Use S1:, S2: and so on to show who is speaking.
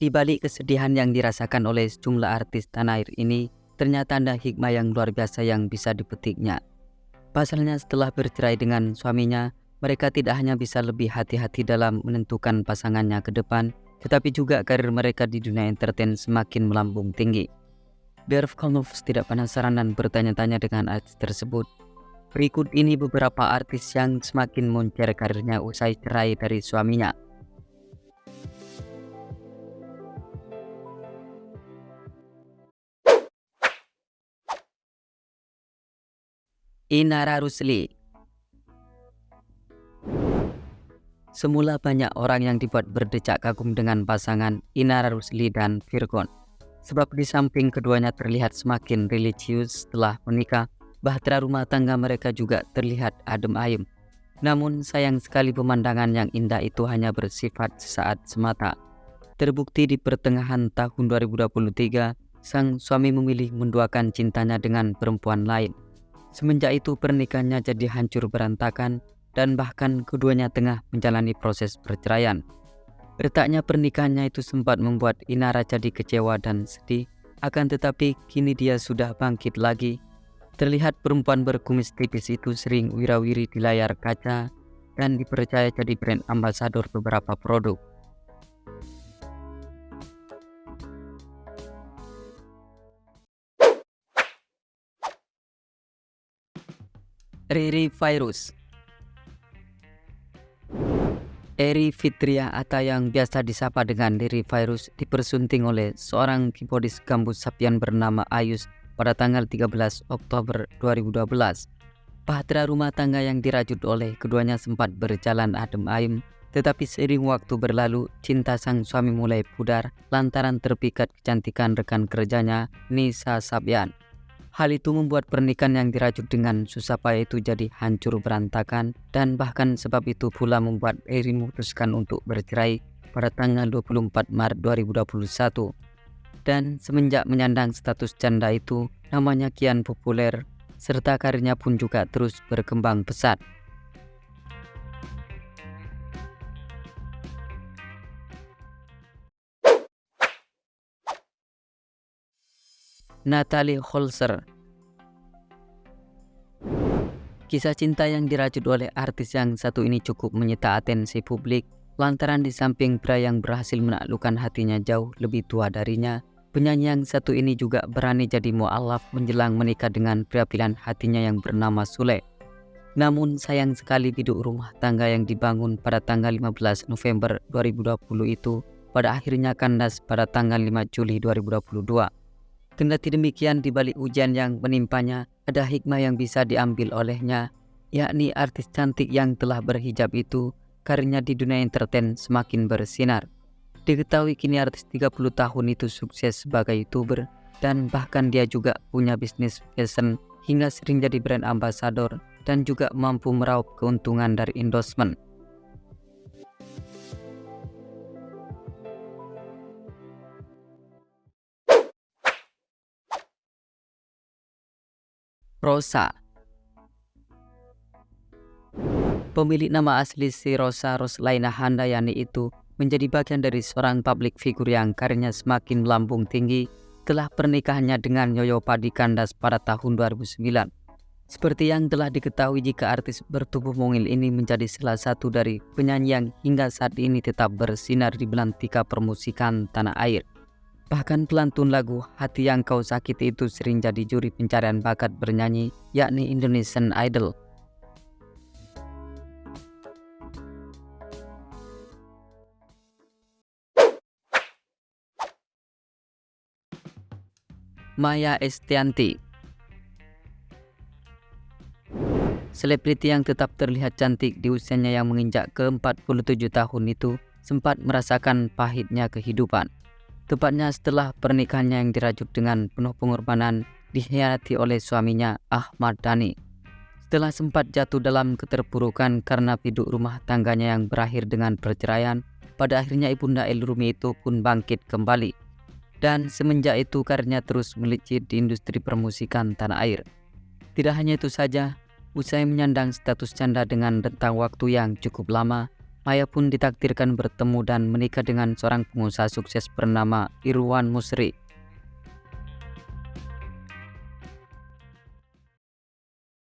S1: Di balik kesedihan yang dirasakan oleh sejumlah artis tanah air ini, ternyata ada hikmah yang luar biasa yang bisa dipetiknya. Pasalnya setelah bercerai dengan suaminya, mereka tidak hanya bisa lebih hati-hati dalam menentukan pasangannya ke depan, tetapi juga karir mereka di dunia entertain semakin melambung tinggi. Biar Volkov tidak penasaran dan bertanya-tanya dengan artis tersebut, berikut ini beberapa artis yang semakin moncer karirnya usai cerai dari suaminya. Inara Rusli. Semula banyak orang yang dibuat berdecak kagum dengan pasangan Inara Rusli dan Virgon. Sebab di samping keduanya terlihat semakin religius setelah menikah, bahtera rumah tangga mereka juga terlihat adem ayem. Namun sayang sekali pemandangan yang indah itu hanya bersifat sesaat semata. Terbukti di pertengahan tahun 2023, sang suami memilih menduakan cintanya dengan perempuan lain. Semenjak itu pernikahannya jadi hancur berantakan dan bahkan keduanya tengah menjalani proses perceraian. Retaknya pernikahannya itu sempat membuat Inara jadi kecewa dan sedih, akan tetapi kini dia sudah bangkit lagi. Terlihat perempuan berkumis tipis itu sering wirawiri di layar kaca dan dipercaya jadi brand ambasador beberapa produk. Riri Virus. Eri Fitria atau yang biasa disapa dengan Riri Virus dipersunting oleh seorang keyboardis gambus sapian bernama Ayus pada tanggal 13 Oktober 2012. Bahtera rumah tangga yang dirajut oleh keduanya sempat berjalan adem ayem, tetapi seiring waktu berlalu, cinta sang suami mulai pudar lantaran terpikat kecantikan rekan kerjanya, Nisa Sabian. Hal itu membuat pernikahan yang dirajut dengan susah payah itu jadi hancur berantakan, dan bahkan sebab itu pula membuat Eri memutuskan untuk bercerai pada tanggal 24 Maret 2021. Dan semenjak menyandang status janda itu, namanya kian populer, serta karirnya pun juga terus berkembang pesat. Natalie Holzer. Kisah cinta yang dirajut oleh artis yang satu ini cukup menyita atensi publik lantaran di samping pria yang berhasil menaklukkan hatinya jauh lebih tua darinya, penyanyi yang satu ini juga berani jadi mu'alaf menjelang menikah dengan pria pilihan hatinya yang bernama Sule. Namun sayang sekali biduk rumah tangga yang dibangun pada tanggal 15 November 2020 itu pada akhirnya kandas pada tanggal 5 Juli 2022. Kendati demikian, di balik ujian yang menimpanya, ada hikmah yang bisa diambil olehnya, yakni artis cantik yang telah berhijab itu, karirnya di dunia entertain semakin bersinar. Diketahui kini artis 30 tahun itu sukses sebagai YouTuber, dan bahkan dia juga punya bisnis fashion hingga sering jadi brand ambassador dan juga mampu meraup keuntungan dari endorsement. Rosa. Pemilik nama asli si Rosa Roslaina Handayani itu menjadi bagian dari seorang publik figur yang karirnya semakin melambung tinggi setelah pernikahannya dengan Yoyo Padi kandas pada tahun 2009. Seperti yang telah diketahui, jika artis bertubuh mungil ini menjadi salah satu dari penyanyi yang hingga saat ini tetap bersinar di belantika permusikan tanah air. Bahkan pelantun lagu Hati Yang Kau Sakiti itu sering jadi juri pencarian bakat bernyanyi, yakni Indonesian Idol. Maya Estianty. Selebriti yang tetap terlihat cantik di usianya yang menginjak ke-47 tahun itu sempat merasakan pahitnya kehidupan. Tepatnya setelah pernikahannya yang dirajut dengan penuh pengorbanan dikhianati oleh suaminya Ahmad Dhani. Setelah sempat jatuh dalam keterpurukan karena biduk rumah tangganya yang berakhir dengan perceraian, pada akhirnya Ibunda Elrumi itu pun bangkit kembali. Dan semenjak itu karirnya terus melejit di industri permusikan tanah air. Tidak hanya itu saja, usai menyandang status janda dengan rentang waktu yang cukup lama, Maya pun ditakdirkan bertemu dan menikah dengan seorang pengusaha sukses bernama Irwan Musri.